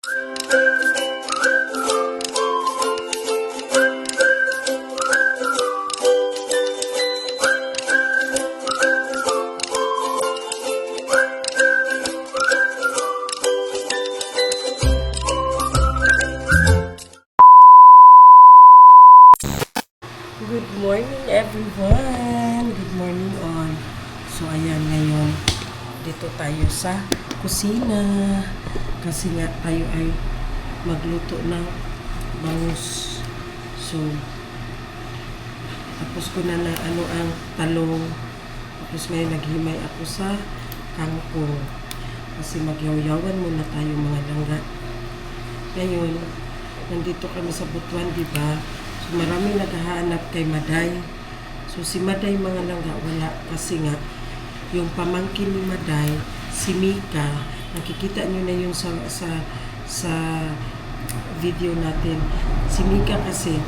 Good morning everyone! Good morning all! So ayan, ngayon dito tayo sa kusina kasi nga tayo ay magluto ng bangus. So tapos ko na ano ang talong, tapos ngayon naghimay ako sa kangkong kasi magyaw-yawan muna tayo mga langga. Ngayon nandito kami sa Butuan, diba? So, maraming naghahanap kay Maday. So, si Maday mga langga, wala. Kasi nga, yung pamangkin ni Maday, si Mika, nakikita nyo na yung sa video natin. Si Mika kasi,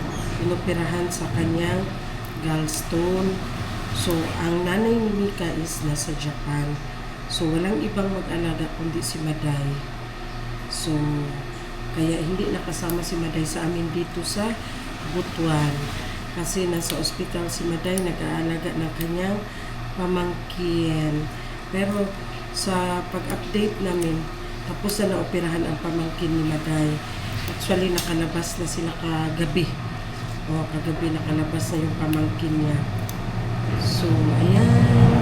inoperahan sa kanyang gallstone. So, ang nanay ni Mika is nasa Japan. So, walang ibang mag-alaga kundi si Maday. So, kaya hindi nakasama si Maday sa amin dito sa Butuan. Kasi nasa ospital si Maday, nag-aalaga ng kanyang pamangkin. Pero sa pag-update namin, tapos na naoperahan ang pamangkin ni Maday. Actually, nakalabas na sila kagabi. Kagabi nakalabas na yung pamangkin niya. So, ayan.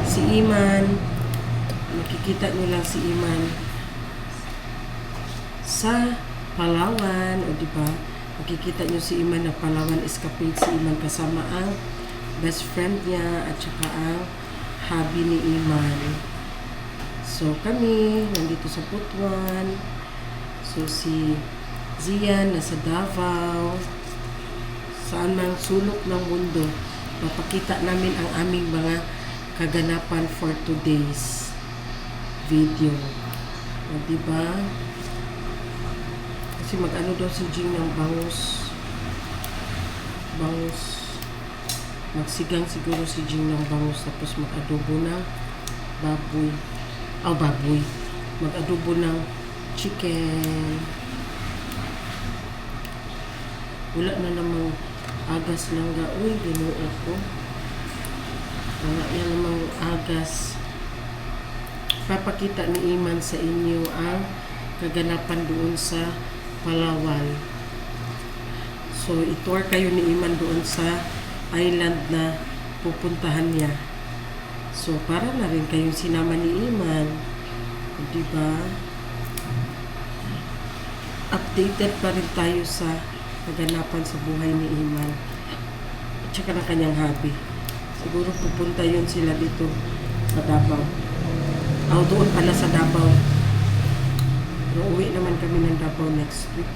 Si Iman. Makikita nyo lang si Iman sa Palawan. O diba? Makikita nyo si Iman na Palawan Escapade. Si Iman kasama ang best friend niya at saka ang hubby ni Iman. So kami nandito sa Butuan. So si Zian nasa Davao. Saan mang sulok ng mundo, mapakita namin ang aming mga kaganapan for today's video. O diba? Kasi mag-ano daw si Jing ng bangus. Magsigang siguro si Jing ng bangus. Tapos mag-adobo ng baboy. Baboy. Mag-adobo ng chicken. Wala na namang agas lang ga. Uy, ginuot ko. Wala na namang agas. Papakita ni Iman sa inyo ang kaganapan doon sa Palawan. So, itour kayo ni Iman doon sa island na pupuntahan niya. So, para na rin kayong sinama ni Iman. Diba? Updated pa rin tayo sa kaganapan sa buhay ni Iman. At saka na kanyang hubby. Siguro pupunta yun sila dito sa Davao. Doon pala sa Davao. Uuwi naman kami ng Davao next week.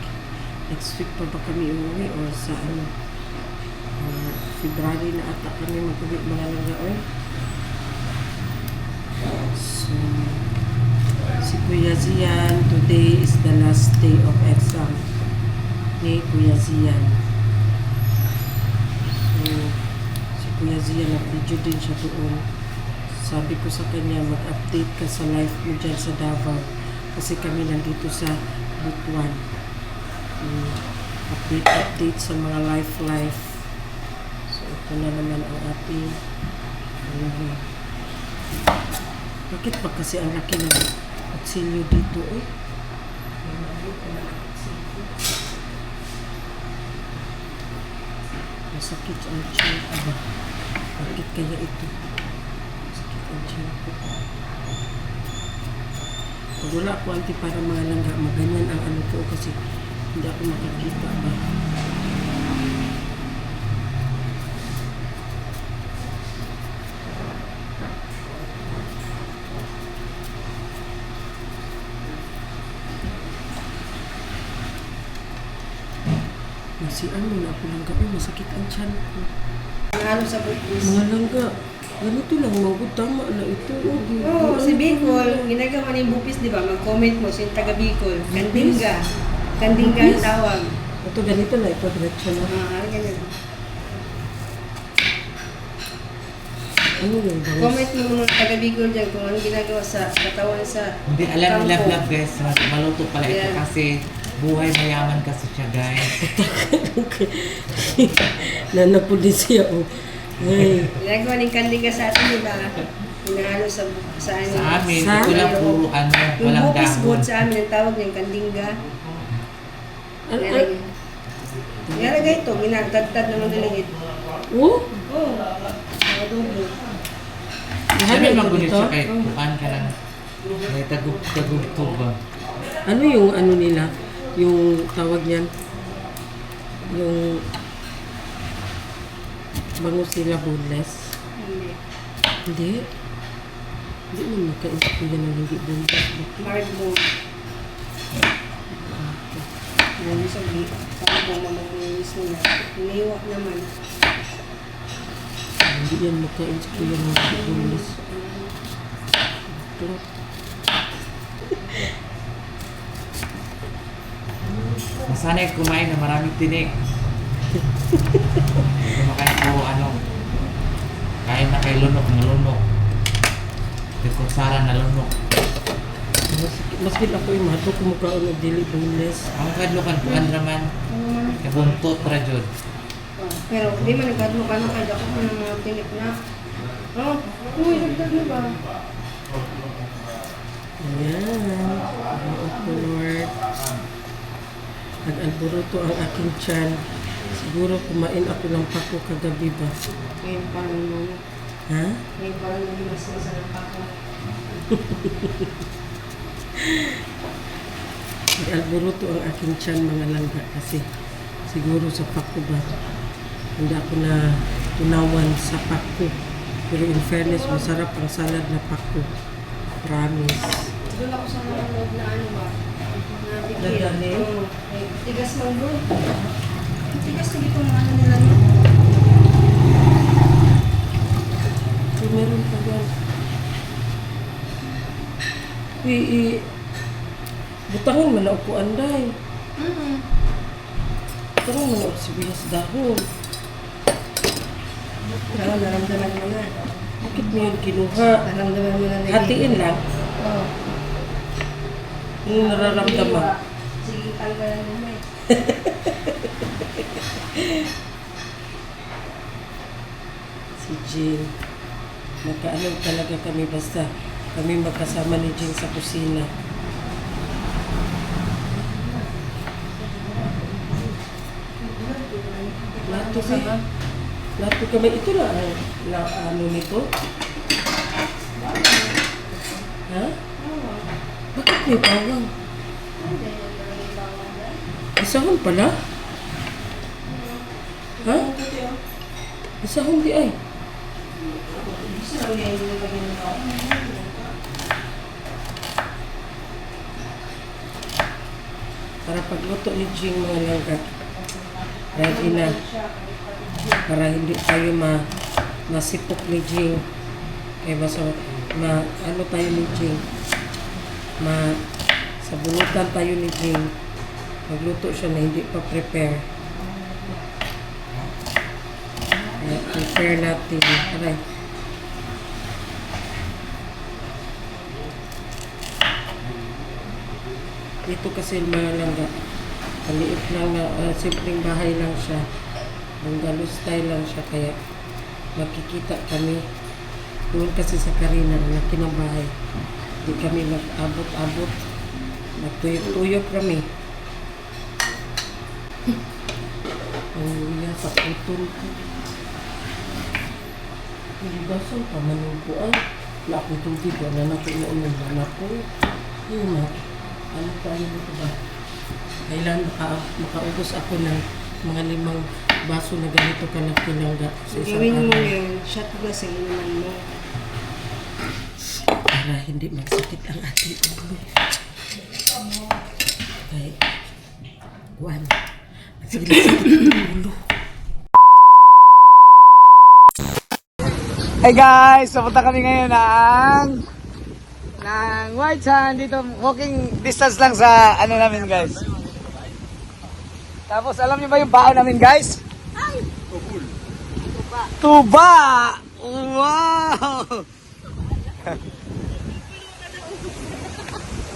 Next week pa ba kami uuwi o sa February na ata kami mag-uwi mga langga. So, si Kuya Zian, today is the last day of exam ni Kuya Zian. So, si Kuya Zian, nag-video din siya doon. Sabi ko sa kanya, mag-update ka sa life mo dyan sa Davao. Kasi kami nandito sa Butuan. Update sa mga life. So, ito na naman ang ating bakit pa kasi ang laki ng kutsilyo dito masakit ang tiyan ko. Bakit kaya ito? Masakit ang tiyan ko. Pag wala ako para mga langga, maganyan ang ano ko kasi hindi ako makakita ba. Nasian mo na ako langga. Masakit ang tiyan ko. Ano sa butis? Mga langga, ganito lang, magod tama na ito. Oo, si Bicol, ginagawa na yung bupis, di ba? Mag-comment mo, si taga Bicol. Kandinga. Kandinga ang tawag. Ito ganito na, ito diretso na. Ganyan. Ano yung bangus? Comment mo mga taga Bicol dyan kung ano ginagawa sa katawan sa Hindi alam nila kampo. vlog guys, maluto pala ito Yeah. kasi buhay mayaman kasi siya guys. Nanapuli siya, oh. Ay, Ginagawa ng kandinga sa atin, diba? Hinahalo sa ano. Sa amin, Sa- ito lang puro ano, Yung walang bupis dahon. good sa amin, ang tawag niyang kandinga. an- Nilagay ito, ginagtad-tad naman nila ito. oh, Oo, adobo. Sabi lahat magunit dito. siya kay kuhaan ka lang. May tagug ba? Ano yung ano nila? Yung tawag niyan? Yung bangus nila boneless? Hindi. Hindi. Hindi mo makaisip ko yan ng hindi boneless. Margo. Yung sa parang kung mamakulis nila. Iniwa naman. Hindi yan makaisip ko yan ng hindi boneless. Ito. Masanay kumain na maraming tinik. Kumakain ko ano, kain na kay lunok na lunok. May kutsara na lunok. Mas gid ako yung mato kumukaon ng dili boneless. Ang kadlukan ko andraman, kabuntot ra jud. Pero di man nagkadlo ka na kaya ako ng mga tinik na. Oh, uy, nagtad na ba? Ayan. Ang po, Lord. Nag-alburuto ang aking tiyan. Siguro kumain ako ng pako kagabi ba? Ngayon parang nung, Ha? ngayon parang nung mas masarap ako. Nag-alburuto ang aking tiyan mga langga kasi siguro sa pako ba? Hindi ako na tunawan sa pako. Pero in fairness, masarap ang salad na pako. Promise. Doon ako sa mga loob na ano ba? Na bigil. Dadali? Oo. Eh, tigas man doon. Tigas na dito mga ano nila no? So, meron pa yan. Butangon man na upuan day. Butangon man na upo sibuyas dahon. Pero naramdaman mo na. Bakit mo yun kinuha? Naramdaman mo na na. Hatiin lang. Oo. Yung nararamdaman. Sige, tanggalan mo eh. Si Jean. Magkaano talaga kami basta kami magkasama ni Jean sa kusina. Lato ka. Lato kami. Ito na ang ano nito. Ha? Bakit may bawang? Isahon pala? Ha? Isahon di ay. Para pagluto ni Jing mga langga. Ready na. Para hindi tayo masipok ni Jing. Kaya basta ano tayo ni Jing. Sabunutan tayo ni Jing. Magluto siya na hindi pa prepare. Kaya prepare natin. Aray. Dito kasi mga langga. Maliit lang na, simpleng bahay lang siya. Bungalow style lang siya. Kaya makikita kami. Doon kasi sa Karina, laki ng bahay. Hindi kami mag-abot-abot. Magtuyok-tuyok kami. Ang iya sa utol ko. Hindi ba saan pa manungkuan? Wala akong tubig. Wala na ako noon ng anak ko. Yun na. Ano tayo nito ba? Kailan makaubos ako ng mga 5 baso na ganito ka ng pinangga sa isang Gawin mo araw. yun. Shot glass ang inuman mo. Para hindi magsakit ang ating ulo. Okay. Juan. Sige lang sakit ang ulo. Hey guys, pupunta kami ngayon ng White Sand dito, walking distance lang sa ano namin guys. Tapos alam niyo ba yung baon namin guys? Tuba! Wow!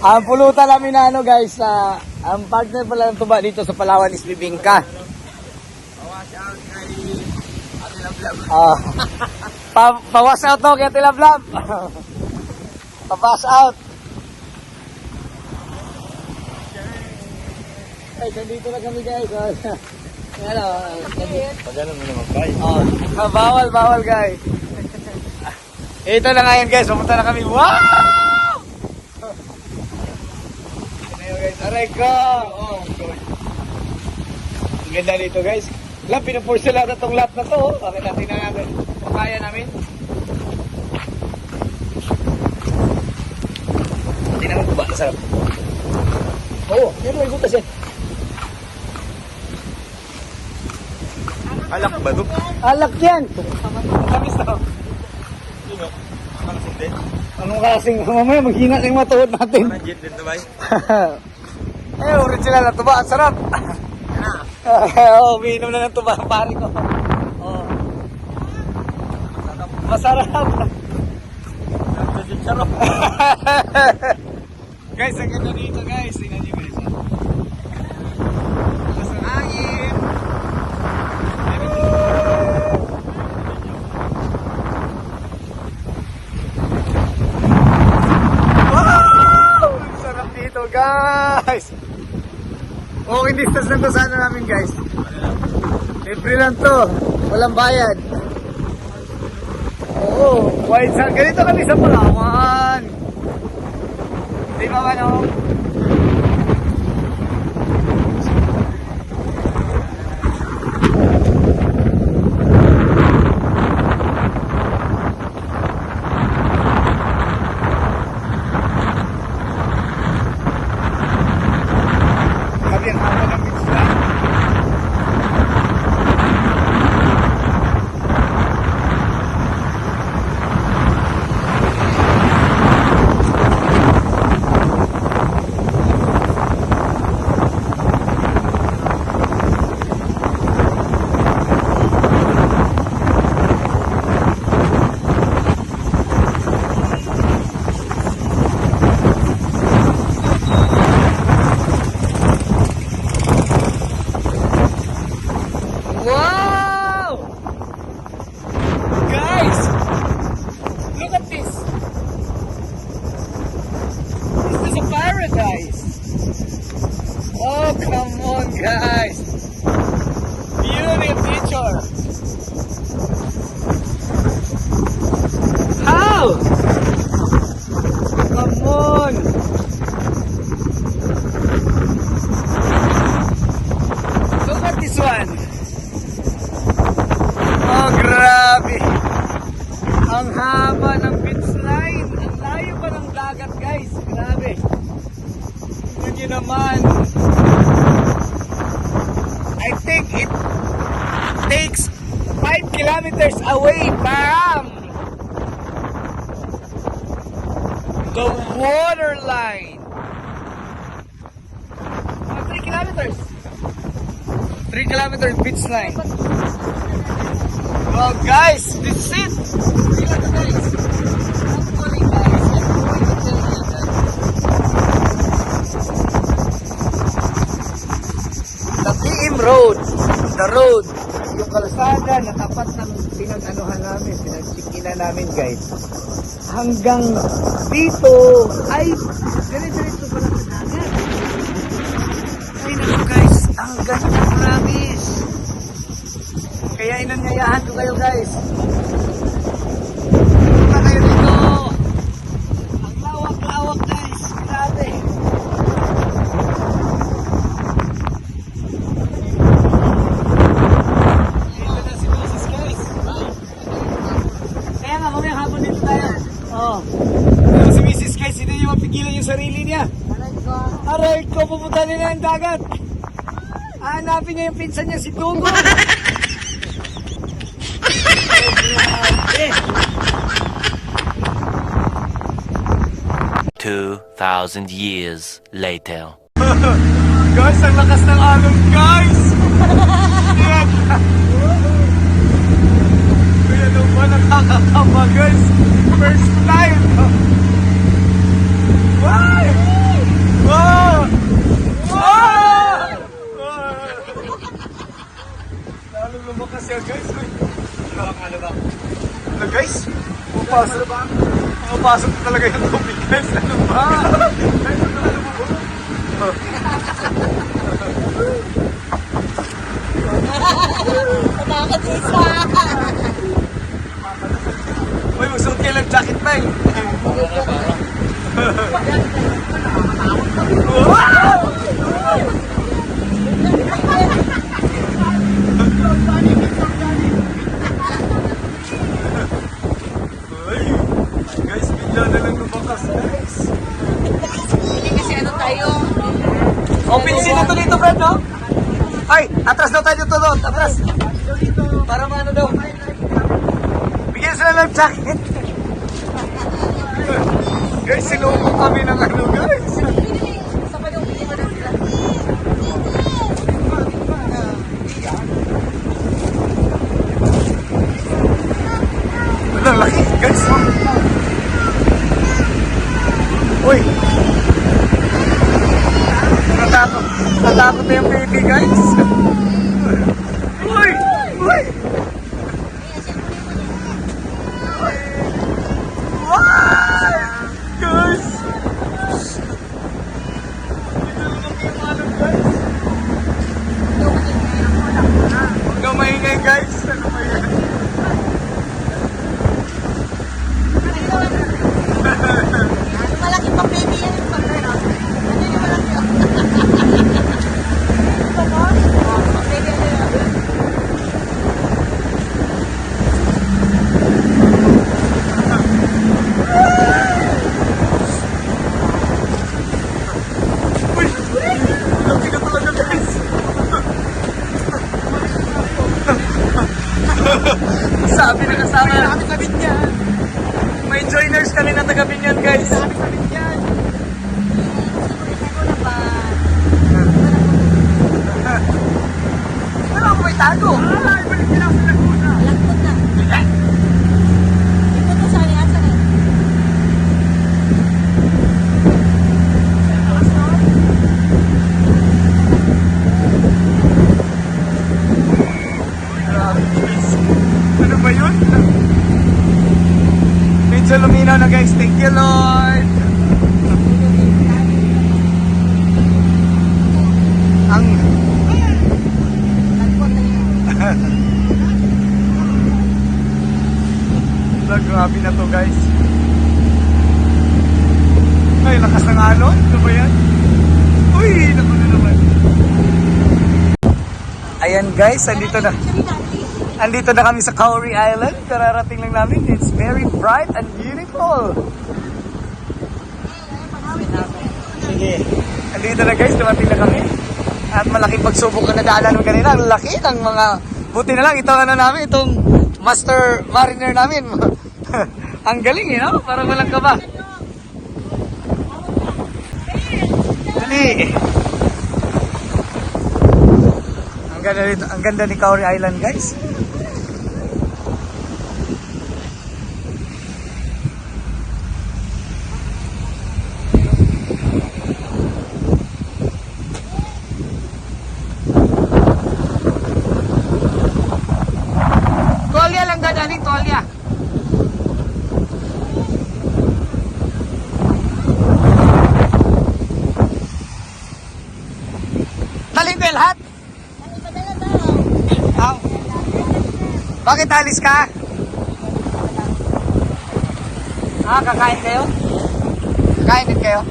Ang pulutan namin na ano guys, ang partner pala ng tuba dito sa Palawan is Bibingka. Pawas out to kaya tilablab. Papas out. Ay, nandito na kami guys. Hello. Pagano mo naman guys. Bawal guys. Ito na ngayon guys, pumunta na kami. Wow! Ayun guys, aray ko! Oh, God. Ang ganda dito guys. Lang, pinupurse lahat na itong lap na to. Bakit natin na namin? Kaya namin. Tingnan mo ba? Sarap. Oo, yan may butas yan. Alak ba ito? Alak yan! Tamis na. Anong kasing, mamaya maghina ng matuhod natin. Jet din ba? Original na tuba, ang sarap. Oo, umiinom na ng tuba ang pare ko. Oo. Masarap. Sarap. Guys, ang ganda dito guys. Tingnan nyo guys. Mas ang hangin. Wow! Ang sarap dito guys. Walking distance lang to sa ano namin guys. Libre lang to. Walang bayad. Oo, white sand. Ganito kami sa Palawan. Di ba ano? Sabi ang haba ng beach line. Wow! Guys! Look at this! This is a paradise! Oh, come on guys! Beauty of nature! How? Come on! Look at this one! Oh, grabe! Ang haba ng beach line! Ang layo pa ng dagat, guys! Grabe! Tignan nyo naman! I think it takes 5 kilometers away from the waterline! 3 kilometers! 3 kilometers beach line! Well guys, this is it! Look at guys! Actually guys, I'm going to tell you that the BM Road, the road, yung kalsada na tapat ng pinag-anuhan namin, pinag-checkinan namin guys, hanggang dito ay dire-diretso pala sa dagat. Ay naku guys, ang ganda promise! Kaya inanyayahan ko kayo guys. Punta kayo dito. Ang lawak-lawak guys. Grabe. Ito na si Mrs. guys. Kaya nga mamaya hapon dito tayo. Oo. Pero si Mrs. guys, hindi niya mapigilan yung sarili niya. Aray ko, pupunta nila ang dagat. Hanapin niya yung pinsan niya si Dugo. 2,000 years later. Guys, ang lakas ng alon, guys! Kaya naman ang Nakakakaba guys. First time. Wow! Wow! Wow! Lalo lumakas yan guys. Ano ba? Ano guys? Pumapasok talaga yung tubig guys. Ano ba? Uy, magsuot kayo ng jacket, Mel. Uy, guys, bigla na lang lumakas, guys. Hindi kasi ano tayo. Open scene na to dito, Fred, no? Ay, atras daw tayo dito doon. Atras. Para maano daw. Bigyan sila ng jacket. Guys, sinubo kami ng ano, guys. Ang laki, guys. Uy. Natakot na yung baby, guys. Uy! Uy! Wow! Guys! Huwag kang maingay, guys. Ano ba yan? Malaki pa baby yan yung pagkano. Ano yung malaki yun? Baby ano yun? Uy! Laki ka talaga, guys. Sabi na kasama. May taga Binyan. May joiners kami na taga Binyan, guys. Ano ako may tago? Ibalik nila ako sa Laguna. Lagpot na. Lagpot na saan yan? Saan yan? Grabe, guys. Ano ba yun? Medyo luminaw na, guys. Thank you, Lord. Ang Lagpot na yun. grabe na to, guys. Ay, lakas ng alon. Ano ba yan? Uy, naku na naman. Ayan, guys. Andito na kami sa Kauri Island. Kararating lang namin. It's very bright and beautiful. Sige. Andito na, guys. Dumating na kami. At malaking pagsubok na nadaanan mo kanina. Ang laki ng mga... Buti na lang. Itong ano namin. Itong master mariner namin. Ang galing, eh, no? Parang walang kaba. Dali. Ang ganda ni Kauri Island, guys. Tolya lang gananing tolya. Taling ko lahat? Aw. Bakit alis ka? Kakain kayo? Kakain din kayo?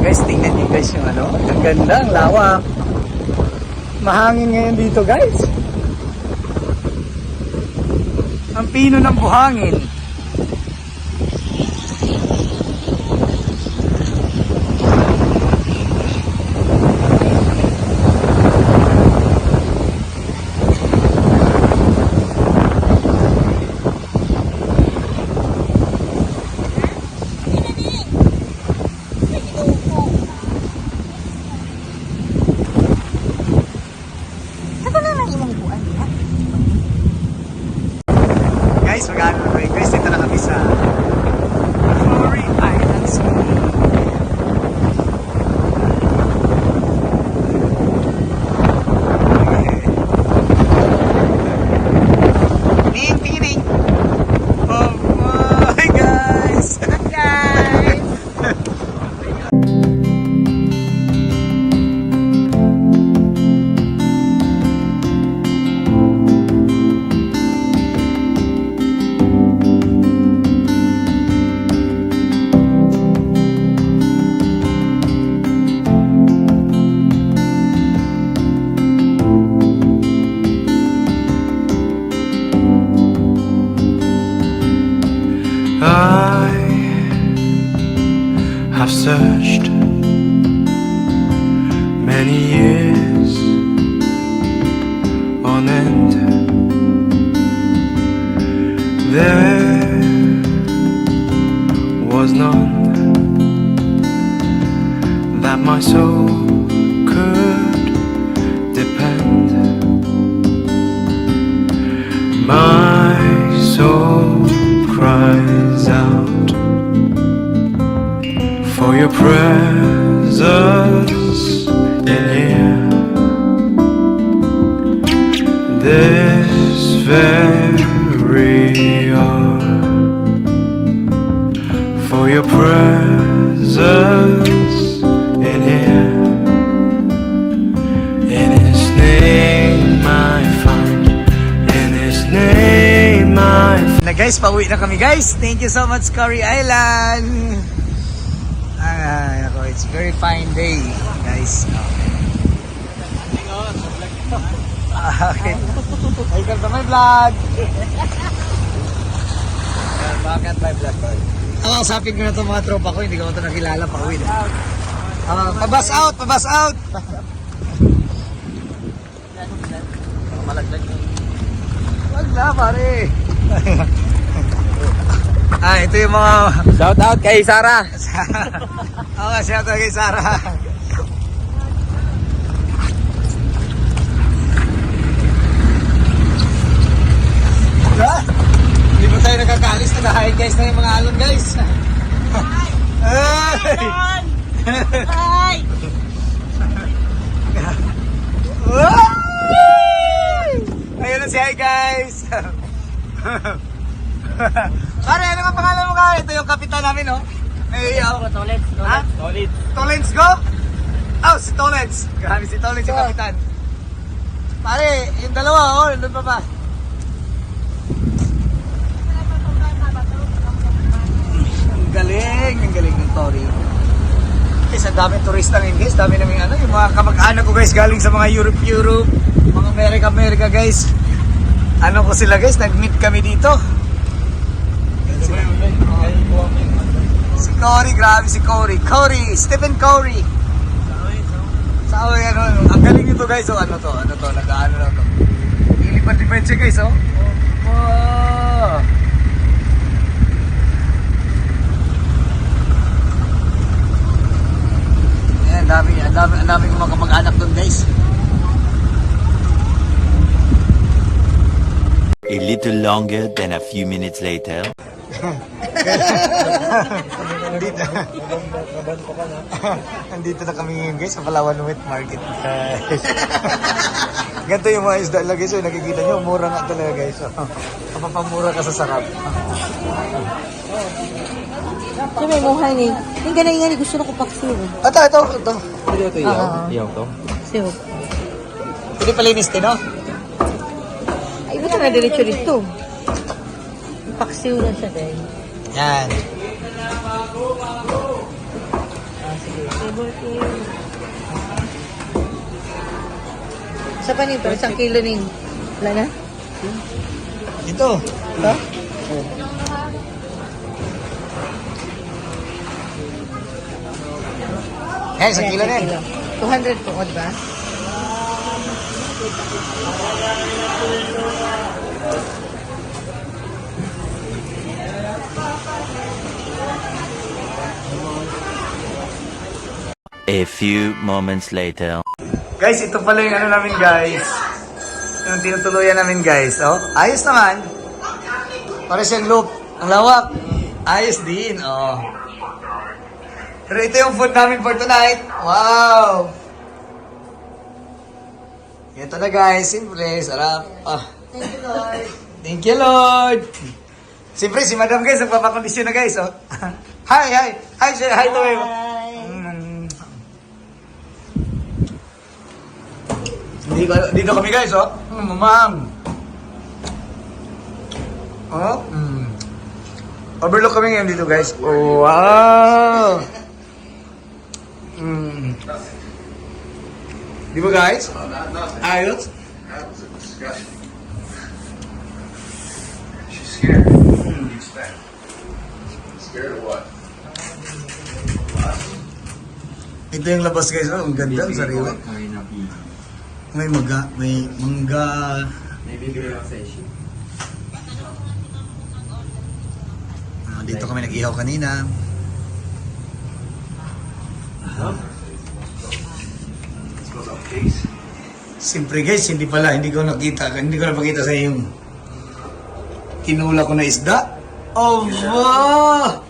Guys, tingnan niyo guys yung ano. Ang ganda, ang lawak. Mahangin ngayon dito, guys. Ang pino ng buhangin. Guys, mag-ano na kayo. Guys, dito na kami sa Flory Islands. Ding, ding, ding. Oh my guys. Guys. I have searched many years on end. There was none that my soul could depend. My soul cries out for your presence in here. This very hour, for your presence in here. In His name I find, in His name I find. Na guys, pauwi na kami guys. Thank you so much, Curry Island. Ay, ako, it's very fine day, guys. Okay. Welcome to my vlog. Bakit my vlog? Usapin ko na itong mga tropa ko, hindi ko ito nakilala, pauwi na. Pabas out, pabas out. Wag na, pare. Ito yung mga... Shout out kay Sarah. shout out kay Sarah. Hindi mo tayo nakakaalis, nag-high guys na yung mga alon guys. Ay! Ay! Ayun na si Hi guys. Pare, ano ang pangalan mo ka? Ito yung kapitan namin, no? Tolets. Ha? Tolens go? Oh, si Tolens. Grabe si Tolens yung kapitan. Pare, yung dalawa, oh, nandun pa ba? Ang galing ng Tori. Guys, ang daming turista ngayon guys. Dami namin ano, yung mga kamag-anak ko guys galing sa mga Europe, mga America guys. Ano ko sila guys, nag-meet kami dito. Si Cory, grabe si Cory. Stephen Cory. Sa ano, ang galing nito guys. Oh, ano to, nag-ano na to. Ilipad-lipad siya guys, oh. Oh. Ang dami mga kamag-anak doon guys. A little longer than a few minutes later. Andito na kami ngayon guys sa Palawan Wet Market guys. Ganito yung mga isda lang guys. So, nakikita nyo, mura nga talaga guys. So, kapapamura ka sa sakap. Siya may muhay ni. Yung ganay gusto na ko paksiw. Ito. Ito iyaw to. Siyo. Pwede palinis din, no? Ay, ba't na diretso dito? Paksiw na siya dahil. Yan. Sa panin, pero isang kilo ning. Wala na? Ito. Ito? Yan, isang kilo na yan. 200 po, diba? A few moments later. Guys, ito pala yung ano namin guys. Yung tinutuluyan namin guys. Oh, ayos naman. Para siyang loop. Ang lawak. Ayos din. Oh. Pero ito yung food namin for tonight. Wow! Ito na guys. Simple. Sarap. Ah. Thank you, Lord. Thank you, Lord. Siyempre, si Madam guys, nagpapakondisyon na guys. Oh. Hi, hi. Hi, sir. Hi, to him. Dito kami guys, oh. Mamang. Oh. Overlook kami ngayon dito guys. Oh, wow. Di ba guys? Ayos? She's scared. What do you expect? Scared of what? Ito yung labas guys, oh. Ang ganda, ang sariwa. May mangga. Dito kami nag-ihaw kanina. Siyempre guys, hindi ko napakita sa yung tinula ko na isda. Oh, wow!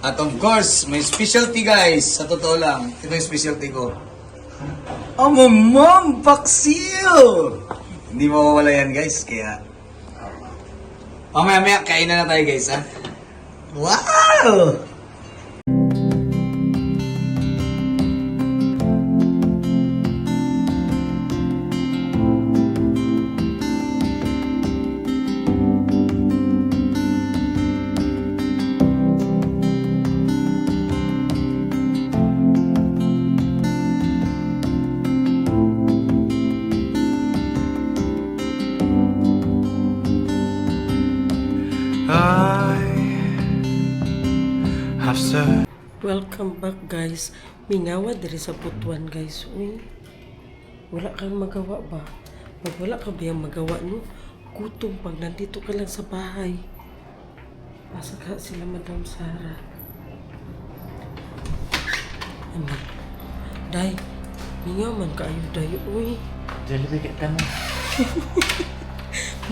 At of course, may specialty guys. Sa totoo lang, ito yung specialty ko. Oh, mamam! Paksiw! Hindi mawawala yan guys, kaya... Mamaya, kainan na tayo guys, ha? Wow! I have said. Welcome back guys. Mingawa diri sa Butuan guys. Uy, wala kang magawa ba? Pag wala ka ba yung magawa no? Gutom pag nandito ka lang sa bahay. Asa ka sila Madam Sara. Ano? Day, mingaw man kaayo day. Uy, Jollibee ka mo.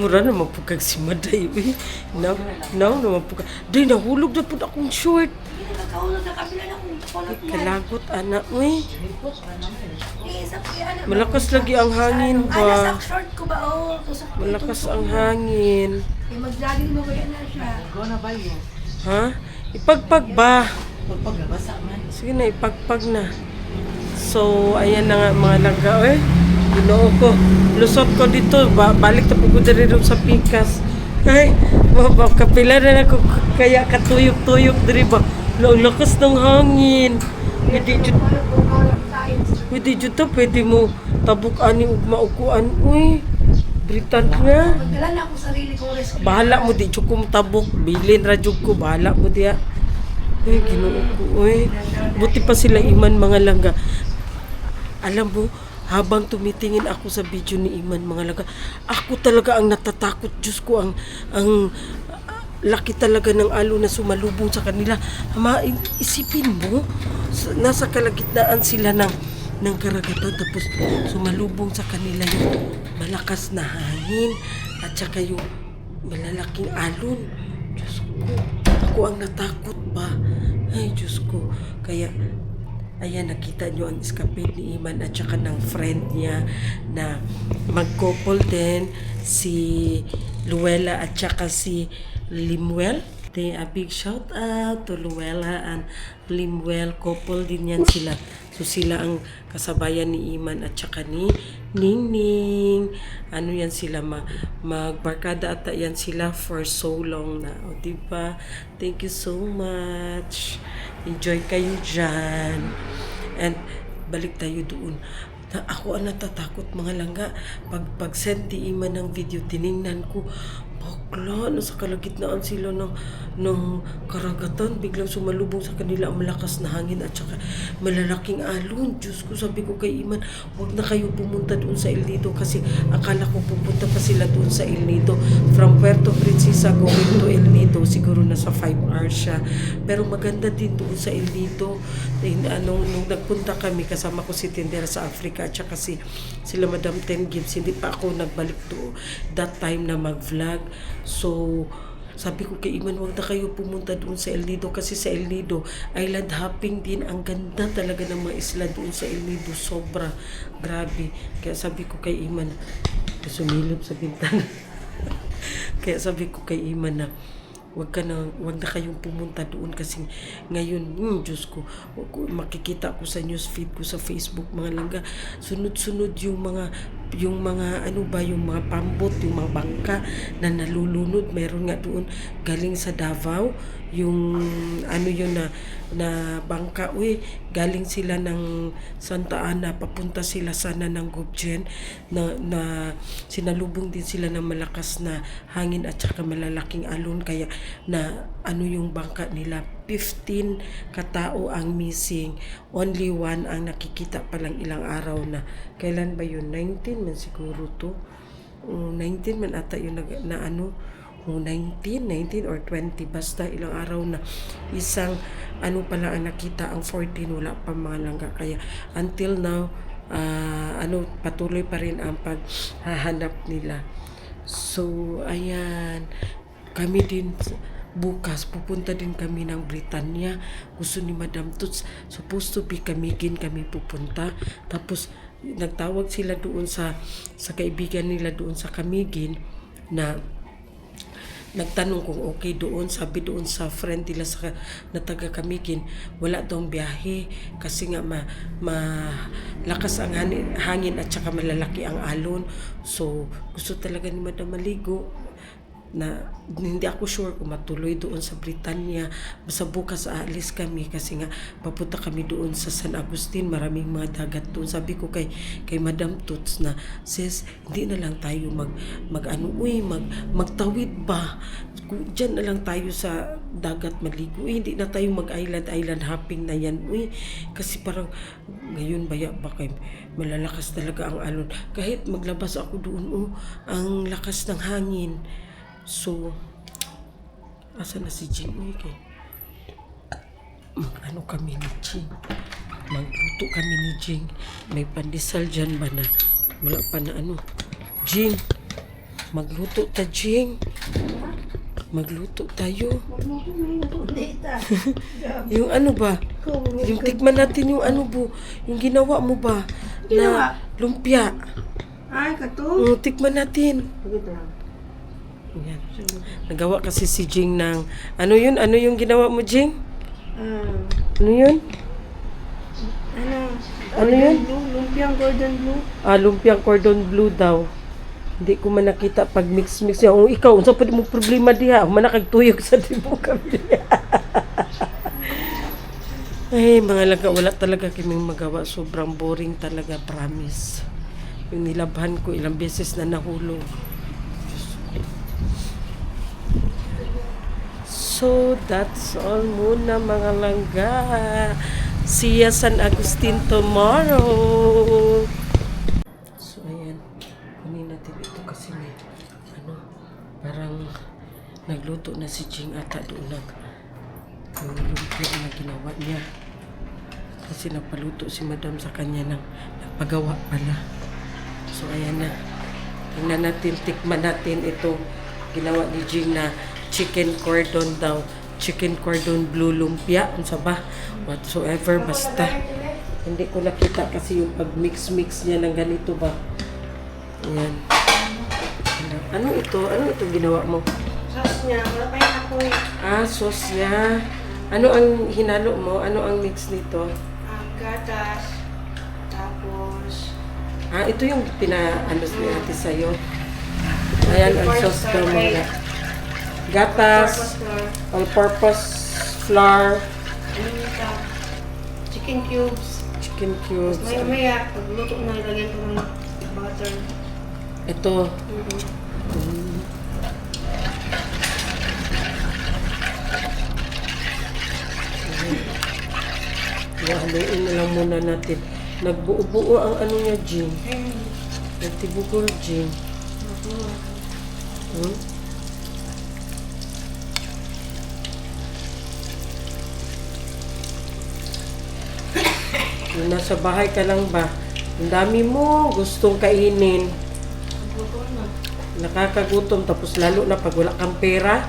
mura na mapugag si Maday. Uy, now na mapugag. Day, nahulog na po akong short. Kalagot, anak. Uy, malakas lagi ang hangin ba? Short ko ba? Oh, Malakas ang hangin. mag-jogging mo kaya na siya. Ha? Ipagpag ba? Sige na, ipagpag na. So, ayan na nga mga langga. Ginoo ko. Lusot ko dito. Balik na po ko diri rin sa pikas. Ay, kapila na ako. Kaya katuyok-tuyok diri ba? Lakas ng hangin. Pwede dyan to. Pwede mo tabuk-ani ug maukuan. Uy, britan nga. Magdala na ako sarili kong rescue. Bahala mo di ko tabok. Bilin radyog ko. Bahala mo diya. Ay, ginoo ko. Uy, buti pa sila Iman mga langga. Alam mo, habang tumitingin ako sa video ni Iman mga langga, ako talaga ang natatakot. Diyos ko, ang laki talaga ng alo na sumalubong sa kanila. Isipin mo, nasa kalagitnaan sila ng karagatan tapos sumalubong sa kanila yung malakas na hangin at saka yung malalaking alon. Diyos ko, ako ang natakot pa. Ay, Diyos ko. Kaya, ayan, nakita nyo ang escapade ni Iman at saka ng friend niya na mag-couple din, si Luella at saka si Limuel. A big shout out to Luella and Limuel. Couple din yan sila. So sila ang kasabayan ni Iman at saka ni Ningning. Ano yan sila, magbarkada ata yan sila for so long na. O diba? Thank you so much. Enjoy kayo dyan. And balik tayo doon. Ako ang natatakot mga langga. Pag-send ni Iman ng video, tiningnan ko, bakla, nasa kalagitnaan sila ng ng karagatan, biglang sumalubong sa kanila ang malakas na hangin at saka malalaking alon. Diyos ko, sabi ko kay Iman, huwag na kayo pumunta doon sa El Nido kasi akala ko pupunta pa sila doon sa El Nido. From Puerto Princesa going to El Nido, siguro nasa 5 hours siya. Pero maganda din doon sa El Nido. Nung nagpunta kami, kasama ko si Tindera sa Africa at saka sila Madam Ten Gibbs, hindi pa ako nagbalik doon that time na mag-vlog. So, sabi ko kay Iman, huwag na kayo pumunta doon sa El Nido kasi sa El Nido, island hopping din. Ang ganda talaga ng mga isla doon sa El Nido. Sobra. Grabe. Kaya sabi ko kay Iman, sumilip sa bintana. Kaya sabi ko kay Iman na, wag na kayong pumunta doon kasi ngayon, Diyos ko, makikita ko sa newsfeed ko sa Facebook, mga langga, sunod-sunod yung mga ano ba, yung mga pambot, yung mga bangka na nalulunod. Meron nga doon galing sa Davao, yung ano yun na bangka, galing sila ng Santa Ana, papunta sila sana ng Gubjen, na sinalubong din sila ng malakas na hangin at saka malalaking alon, kaya na ano yung bangka nila, 15 katao ang missing, only 1 ang nakikita palang ilang araw na. Kailan ba yun? 19 man siguro to. 19 man ata yun na ano, 19 or 20, basta ilang araw na. Isang ano pala ang nakita, ang 14 wala pa, mga langga. Kaya until now, patuloy pa rin ang paghahanap nila. So ayan, kami din bukas pupunta din kami ng Britanya. Gusto ni Madam Toots, supposed to be kami pupunta. Tapos nagtawag sila doon sa kaibigan nila doon sa Camiguin, na nagtanong kung okay doon. Sabi doon sa friend nila na taga Camiguin, wala daw biyahe kasi nga malakas ang hangin at saka malalaki ang alon. So gusto talaga ni Madam maligo, na hindi ako sure kung matuloy doon sa Britanya. Basta bukas aalis kami kasi nga papunta kami doon sa San Agustin, maraming mga dagat doon. Sabi ko kay Madam Toots na, sis, hindi na lang tayo magtawid ba? Diyan na lang tayo sa dagat maligo. Hindi na tayo mag-island hopping na yan. Kasi parang ngayon baka malalakas talaga ang alon. Kahit maglabas ako doon, ang lakas ng hangin. So, asa na si Jing? Mag-ano kami ni Jing? Magluto kami ni Jing. May pandesal dyan ba na? Wala pa na ano. Jing, magluto ta, Jing. Magluto tayo. Yung ano ba? Yung tikman natin yung ano po. Yung ginawa mo ba? Na lumpia. Ay, kato. Tikman natin. Yan. Nagawa kasi si Jing ng ano yun? Ano yung ginawa mo, Jing? Ano yun? Ano yun? Lumpiang golden blue. Lumpiang cordon bleu daw. Hindi ko man nakita pag mix niya. Ikaw, unsa pa mo problema diha? Manakagtuyog sa tibo kami. Ay, mga langga, wala talaga kaming magawa. Sobrang boring talaga, promise. Yung nilabhan ko, ilang beses na nahulog. So, that's all muna, mga langga. See ya San Agustin tomorrow. So, ayan. Kunin natin ito kasi may, parang nagluto na si Jing ata doon yung lumpia na ginawa niya. Kasi napaluto si Madam sa kanya ng nagpagawa pala. So, ayan na. Tingnan natin, tikman natin ito. Ginawa ni Jing na chicken cordon daw. Chicken cordon bleu lumpia. Unsa ba? Whatsoever. Basta. Hindi ko nakita kasi yung pag-mix niya ng ganito ba. Ayan. Ano ito? Ano ito ginawa mo? Sauce niya. Wala pa yun ako Sauce niya. Ano ang hinalo mo? Ano ang mix nito? gatas. Tapos, Ito yung pinaano ni ate sa'yo. Ayan ang sauce daw mga. Gatas, all-purpose flour, chicken cubes. chicken cubes. Maya-maya, pagluto na, ilagyan ko ng butter. Ito. Haluin na lang muna natin. Nagbuo-buo ang ano niya, Jing. Nagtibukol, Jing. Hmm? Kung nasa bahay ka lang ba? Ang dami mo gustong kainin. Nakakagutom. Tapos lalo na pag wala kang pera.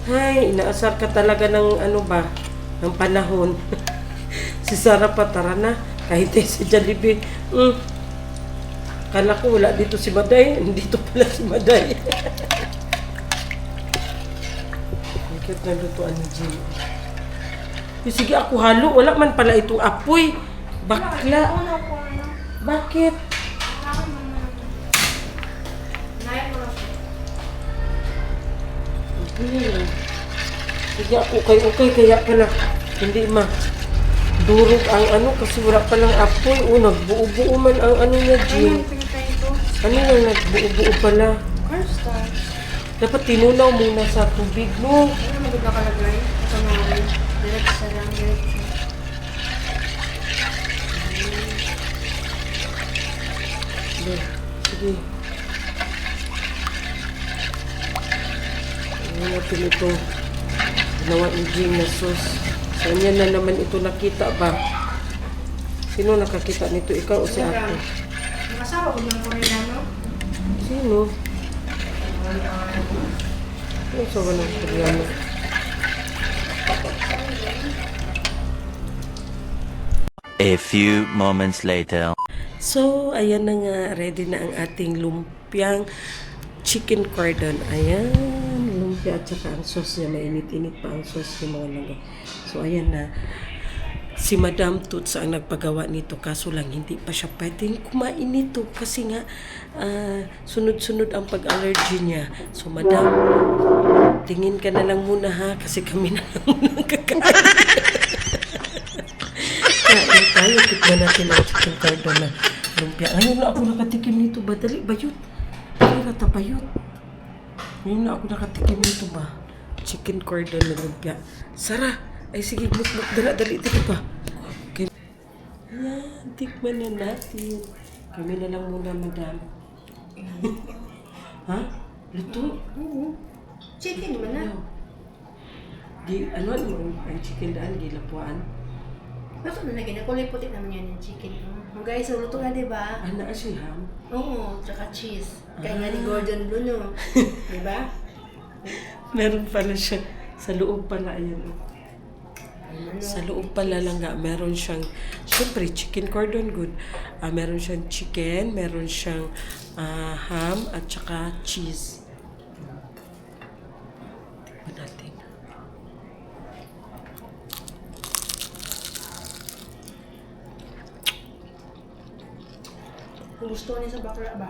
Ay, inaasar ka talaga ng ano ba? Ng panahon. Si Sarah pa, tara na. Kahit si Jollibee. Kala ko wala dito si Maday. Dito pala si Maday. Bakit nalutuan ni Jim? Sige ako halo. Wala man pala itong apoy. Bakla. Bakit? Sige ako okay kaya pala. Hindi durog ang ano kasi wala palang apoy. Nagbuo-buo man ang ano niya, Jim. Ano yung nagbuo-buo pala? Dapat tinunaw muna sa tubig mo. Ano magod na kalagay? Ito na rin. Diretso lang, diretso. Sige. Ano natin ito? Ginawa ni Jim na sauce. Saan yan na naman ito nakita ba? Sino nakakita nito? Ikaw o si ate? Nakasawa ko ng Koreano. Sino? Ano sa walang Koreano? A few moments later. So, ayan na nga. Ready na ang ating lumpiang chicken cordon. Ayan. Lumpia at saka ang sauce niya. Mainit-init pa ang sauce ng mga langga. So, ayan na. Si Madam Toots ang nagpagawa nito. Kaso lang, hindi pa siya pwedeng kumain nito. Kasi nga, sunod-sunod ang pag-allergy niya. So, Madam, tingin ka na lang muna ha. Kasi kami na lang muna kakain. Kain tayo. Tikman natin ang chicken cordon na lumpia. Ngayon na ako nakatikim nito ba? Dali ba yun? Dali rata ba yun? Ngayon na ako nakatikim nito ba? Chicken cordon na lumpia. Sara! Ay sige, look. Dali pa. Okay. Yan, tikman na natin. Kami na lang muna, Madam. Ha? Luto? Chicken naman na. Ano ang chicken daan? Gilapuan? Basta na lagi na kulay puti naman yan yung chicken. Guys, so luto nga diba? Ano si ham? Oo, tsaka cheese. Kaya nga ni Gordon Bruno. Diba? Meron pala siya. Sa loob pala, ayan. Sa loob pala lang nga, meron siyang, syempre, chicken cordon good. Meron siyang chicken, meron siyang ham, at saka cheese. Tignan natin. Kung gusto niya sa bakla ba?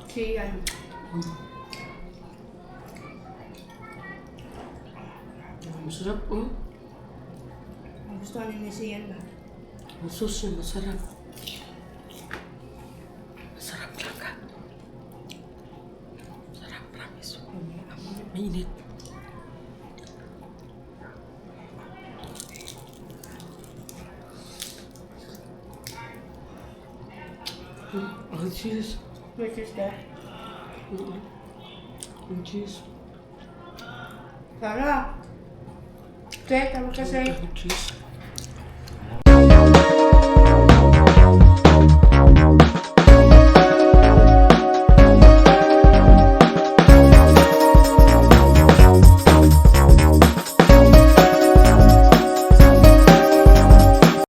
Si yan. Masarap, Kung gusto niya ni si yan ba? Ang sauce niya, masarap. Masarap talaga. Masarap, promise. Mainit. Ang cheese. Which is that? Ang cheese. Sarap! Check, tama kasi. Ang cheese.